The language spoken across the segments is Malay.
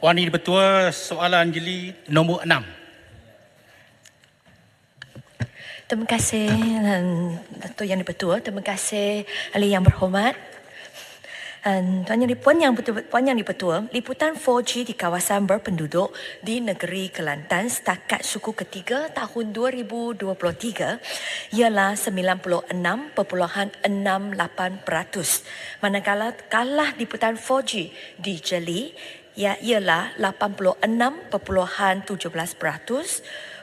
Puan Yang Dipertua, soalan jeli nombor 6. Terima kasih Datuk Yang Dipertua. Terima kasih ahli yang berhormat. Puan Yang Dipertua, liputan 4G di kawasan berpenduduk di negeri Kelantan setakat suku ketiga tahun 2023 ialah 96.68%. Manakala kalah liputan 4G di Jeli ialah 86.17%.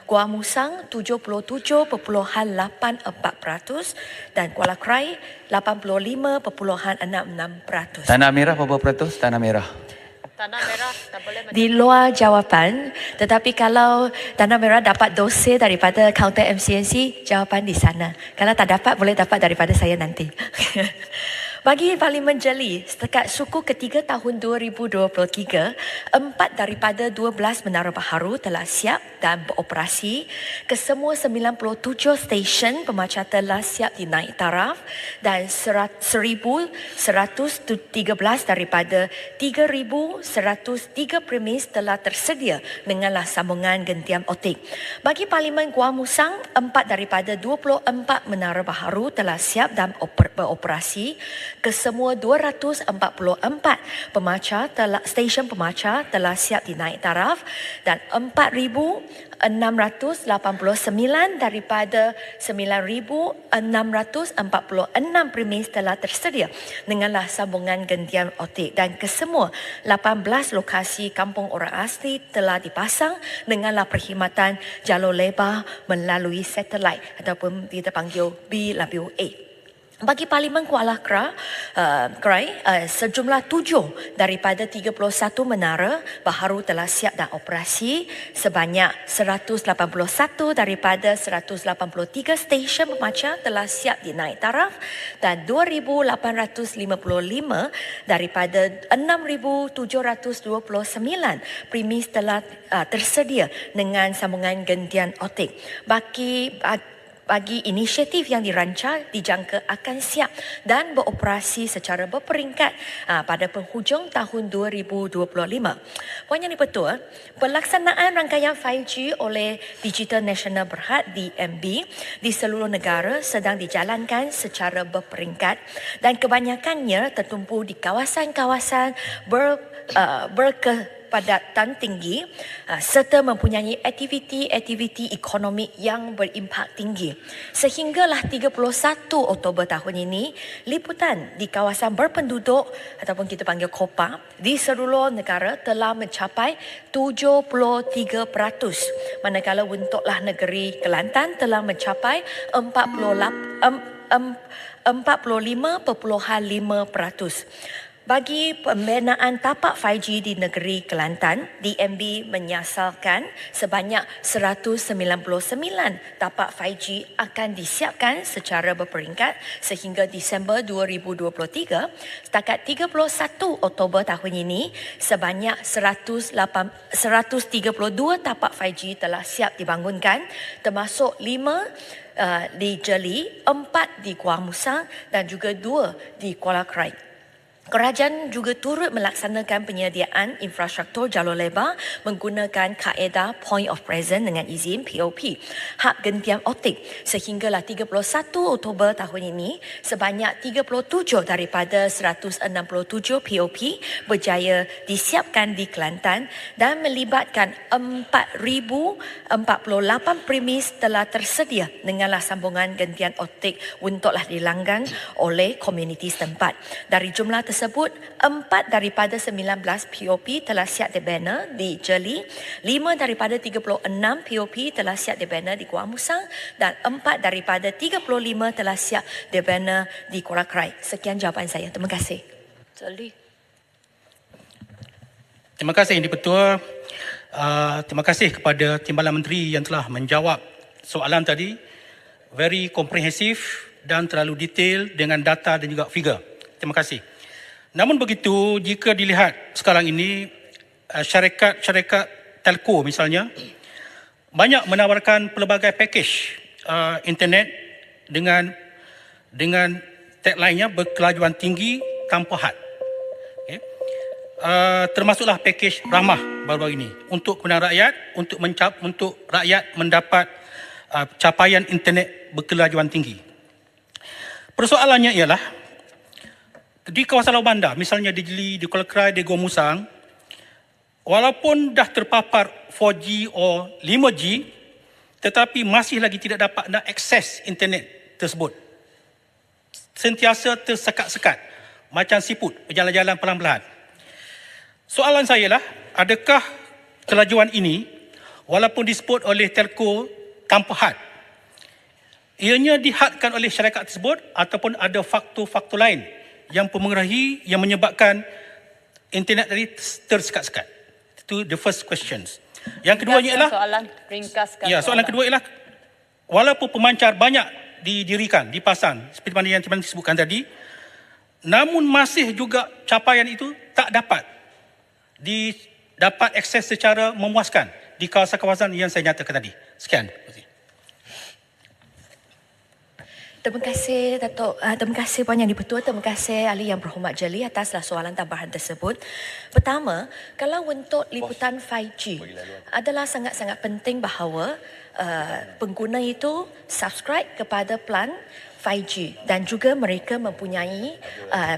Kuala Musang 77.84% dan Kuala Krai 85.66%. Tanah Merah berapa peratus? Tanah Merah. Tanah Merah tak boleh Di luar jawapan, tetapi kalau Tanah Merah dapat dosis daripada kaunter MCMC, jawapan di sana. Kalau tak dapat, boleh dapat daripada saya nanti. Bagi Parlimen Jeli, setakat suku ketiga tahun 2023, 4 daripada 12 menara baharu telah siap dan beroperasi. Kesemua 97 stesen pemancar telah siap dinaik taraf dan 1,113 daripada 3,103 premis telah tersedia denganlah sambungan gentian optik. Bagi Parlimen Kuala Musang, 4 daripada 24 menara baharu telah siap dan beroperasi. Kesemua 244 stesen pemancar telah siap dinaik taraf dan 4,689 daripada 9,646 premis telah tersedia denganlah sambungan gentian optik dan kesemua 18 lokasi kampung orang asli telah dipasang denganlah perkhidmatan jalur lebar melalui satelit ataupun kita panggil BWA. Bagi Parlimen Kuala Krai, sejumlah 7 daripada 31 menara baharu telah siap dan operasi. Sebanyak 181 daripada 183 stesen pemancar telah siap dinaik taraf dan 2,855 daripada 6,729 premis telah tersedia dengan sambungan gentian optik. Bagi inisiatif yang dirancang dijangka akan siap dan beroperasi secara berperingkat pada penghujung tahun 2025. Puan Yang Dipertua, pelaksanaan rangkaian 5G oleh Digital Nasional Berhad DNB di seluruh negara sedang dijalankan secara berperingkat dan kebanyakannya tertumpu di kawasan-kawasan berkepadatan tinggi serta mempunyai aktiviti-aktiviti ekonomi yang berimpak tinggi. Sehinggalah 31 Oktober tahun ini, liputan di kawasan berpenduduk ataupun kita panggil KOPA di seluruh negara telah mencapai 73%. Manakala untuklah negeri Kelantan telah mencapai 45.5%. Bagi pembinaan tapak 5G di negeri Kelantan, DNB menyasarkan sebanyak 199 tapak 5G akan disiapkan secara berperingkat sehingga Disember 2023. Setakat 31 Oktober tahun ini, sebanyak 132 tapak 5G telah siap dibangunkan, termasuk 5 di Jeli, 4 di Kuala Musang dan juga 2 di Kuala Krai. Kerajaan juga turut melaksanakan penyediaan infrastruktur jalur lebar menggunakan kaedah Point of Presence dengan izin POP, hak gentian optik. Sehinggalah 31 Oktober tahun ini, sebanyak 37 daripada 167 POP berjaya disiapkan di Kelantan dan melibatkan 4,048 premis telah tersedia denganlah sambungan gentian optik untuklah dilanggan oleh komuniti setempat. Dari jumlah tersebut, 4 daripada 19 POP telah siap dibina di Jeli, 5 daripada 36 POP telah siap dibina di Kuala Musang dan 4 daripada 35 telah siap dibina di Kuala Krai. Sekian jawapan saya. Terima kasih. Jeli. Terima kasih Yang Dipertua. Terima kasih kepada Timbalan Menteri yang telah menjawab soalan tadi. Very komprehensif dan terlalu detail dengan data dan juga figure. Terima kasih. Namun begitu, jika dilihat sekarang ini, syarikat telco misalnya, banyak menawarkan pelbagai pakej internet dengan tagline-nya berkelajuan tinggi tanpa had. Okay. Termasuklah pakej ramah baru-baru ini untuk kebenaran rakyat, untuk rakyat mendapat capaian internet berkelajuan tinggi. Persoalannya ialah di kawasan Laut Bandar, misalnya di Jeli, di Kuala Krai, di Gua Musang, walaupun dah terpapar 4G atau 5G, tetapi masih lagi tidak dapat nak akses internet tersebut. Sentiasa tersekat-sekat, macam siput, berjalan-jalan pelan-pelan. Soalan saya lah, adakah kelajuan ini, walaupun disebut oleh telco tanpa had, ianya dihadkan oleh syarikat tersebut ataupun ada faktor-faktor lain yang mempengaruhi, yang menyebabkan internet tadi tersekat-sekat? Itu the first questions. Yang keduanya ialah soalan kedua ialah walaupun pemancar banyak didirikan, dipasang seperti mana yang disebutkan tadi, namun masih juga capaian itu tak dapat akses secara memuaskan di kawasan-kawasan yang saya nyatakan tadi. Sekian. Terima kasih Datuk. Terima kasih Puan Yang di-Pertua. Terima kasih Ahli Yang Berhormat Jeli ataslah soalan tambahan tersebut. Pertama, kalau untuk liputan 5G adalah sangat-sangat penting bahawa pengguna itu subscribe kepada plan 5G dan juga mereka mempunyai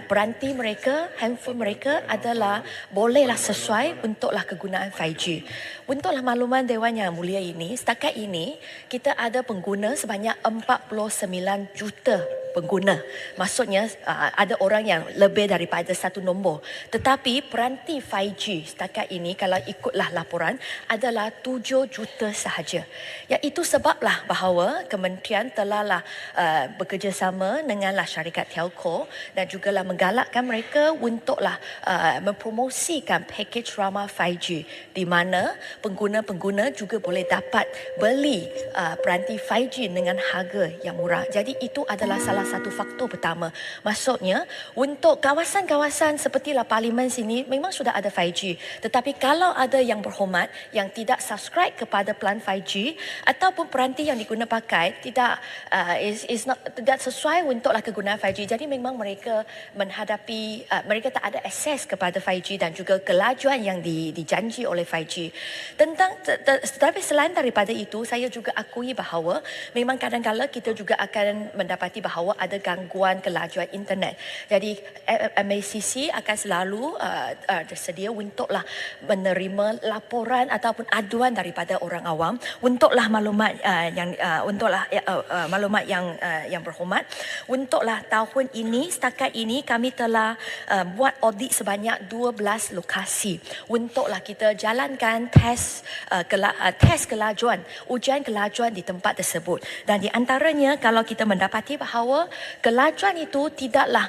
peranti mereka, handphone mereka adalah bolehlah sesuai untuklah kegunaan 5G. Untuklah makluman Dewan Yang Mulia ini, setakat ini kita ada pengguna sebanyak 49 juta pengguna. Maksudnya ada orang yang lebih daripada satu nombor. Tetapi peranti 5G setakat ini kalau ikutlah laporan adalah 7 juta sahaja. Ya, itu sebablah bahawa kementerian telahlah bekerjasama denganlah syarikat telco dan jugalah menggalakkan mereka untuklah mempromosikan pakej ramah 5G di mana pengguna-pengguna juga boleh dapat beli peranti 5G dengan harga yang murah. Jadi itu adalah salah satu faktor pertama. Maksudnya untuk kawasan-kawasan sepertilah Parlimen sini memang sudah ada 5G. Tetapi kalau ada yang berhormat yang tidak subscribe kepada plan 5G ataupun peranti yang diguna pakai tidak tidak sesuai untuklah kegunaan 5G. Jadi memang mereka menghadapi mereka tak ada akses kepada 5G dan juga kelajuan yang dijanji oleh 5G. Tetapi selain daripada itu, saya juga akui bahawa memang kadang-kadang kita juga akan mendapati bahawa ada gangguan kelajuan internet. Jadi MACC akan selalu tersedia untuklah menerima laporan ataupun aduan daripada orang awam untuklah maklumat maklumat yang berhormat. Untuklah tahun ini, setakat ini kami telah buat audit sebanyak 12 lokasi untuklah kita jalankan tes kelajuan, ujian kelajuan di tempat tersebut. Dan di antaranya kalau kita mendapati bahawa kelajuan itu tidaklah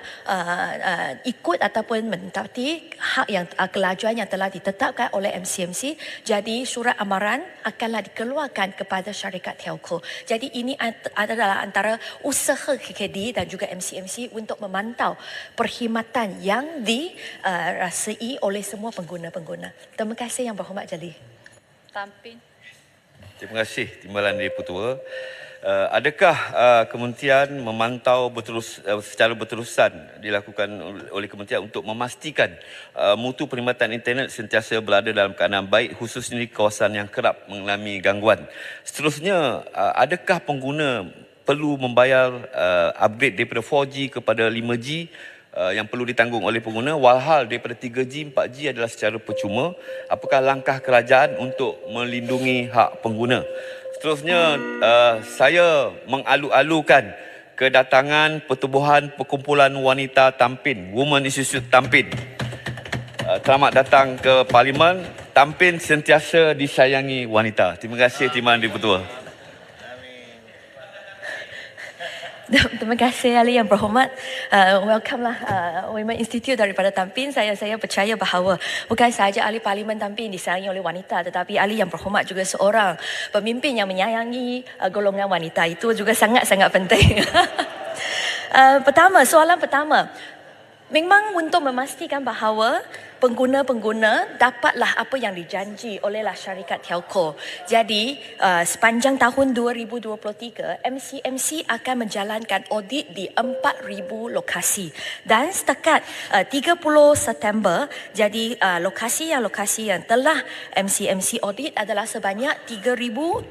ikut ataupun mendapati hak yang kelajuan yang telah ditetapkan oleh MCMC, jadi surat amaran akanlah dikeluarkan kepada syarikat telco. Jadi ini adalah antara usaha KKD dan juga MCMC untuk memantau perkhidmatan yang dirasai oleh semua pengguna-pengguna. Terima kasih Yang Berhormat Jeli. Tampin. Terima kasih Timbalan di-Pertua. Adakah kementerian memantau secara berterusan dilakukan oleh kementerian untuk memastikan mutu perkhidmatan internet sentiasa berada dalam keadaan baik, khususnya di kawasan yang kerap mengalami gangguan? Seterusnya, adakah pengguna perlu membayar upgrade daripada 4G kepada 5G yang perlu ditanggung oleh pengguna, walhal daripada 3G, 4G adalah secara percuma? Apakah langkah kerajaan untuk melindungi hak pengguna? Seterusnya, saya mengalu-alukan kedatangan Pertubuhan Perkumpulan Wanita Tampin, Women Institute Tampin. Selamat datang ke Parlimen. Tampin sentiasa disayangi wanita. Terima kasih Timbalan di-Pertua. Terima kasih Ahli Yang Berhormat. Welcome lah Women Institute daripada Tampin. Saya percaya bahawa bukan sahaja Ahli Parlimen Tampin disayangi oleh wanita, tetapi Ahli Yang Berhormat juga seorang pemimpin yang menyayangi golongan wanita. Itu juga sangat-sangat penting. Soalan pertama. Memang untuk memastikan bahawa pengguna-pengguna dapatlah apa yang dijanji olehlah syarikat telco. Jadi sepanjang tahun 2023 MCMC akan menjalankan audit di 4,000 lokasi dan setakat 30 September jadi lokasi yang telah MCMC audit adalah sebanyak 3,280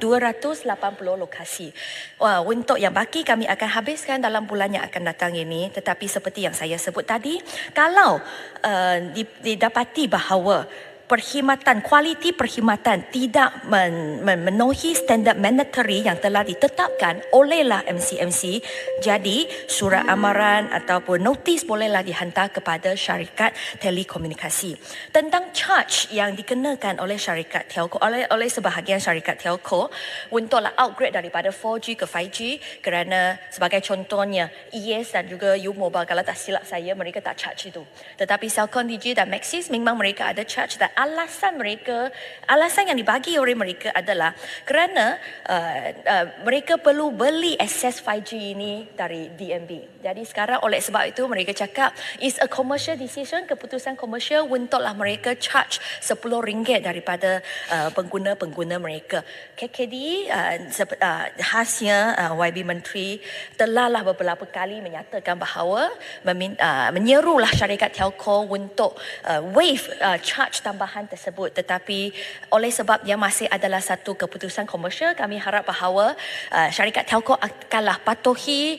lokasi. Untuk yang baki kami akan habiskan dalam bulan yang akan datang ini, tetapi seperti yang saya sebut tadi, kalau didapati bahawa kualiti perkhidmatan tidak memenuhi standard mandatory yang telah ditetapkan olehlah MCMC, jadi surat amaran ataupun notis bolehlah dihantar kepada syarikat telekomunikasi. Tentang charge yang dikenakan oleh syarikat telco, oleh sebahagian syarikat telco untuklah upgrade daripada 4G ke 5G, kerana sebagai contohnya ES dan juga U-Mobile, kalau tak silap saya mereka tak charge itu. Tetapi Celcom, Digi dan Maxis memang mereka ada charge, dan alasan yang dibagi oleh mereka adalah kerana mereka perlu beli akses 5G ini dari DNB. Jadi sekarang oleh sebab itu mereka cakap is a commercial decision, keputusan komersial untuklah mereka charge RM10 daripada pengguna-pengguna mereka. KKD khasnya YB Menteri telahlah beberapa kali menyatakan bahawa menyerulah syarikat telco untuk waive charge tambahan tersebut, tetapi oleh sebab dia masih adalah satu keputusan komersial, kami harap bahawa syarikat telco akanlah patuhi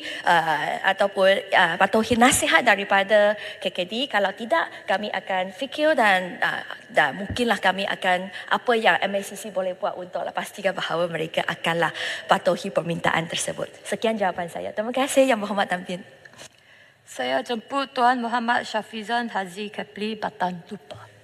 patuhi nasihat daripada KKD. Kalau tidak, kami akan fikir dan mungkinlah kami akan apa yang MACC boleh buat untuk pastikan bahawa mereka akanlah patuhi permintaan tersebut. Sekian jawapan saya. Terima kasih Yang Berhormat Tan Pin. Saya jemput Tuan Muhammad Syafizan Hazi Kepli Batan Tupa.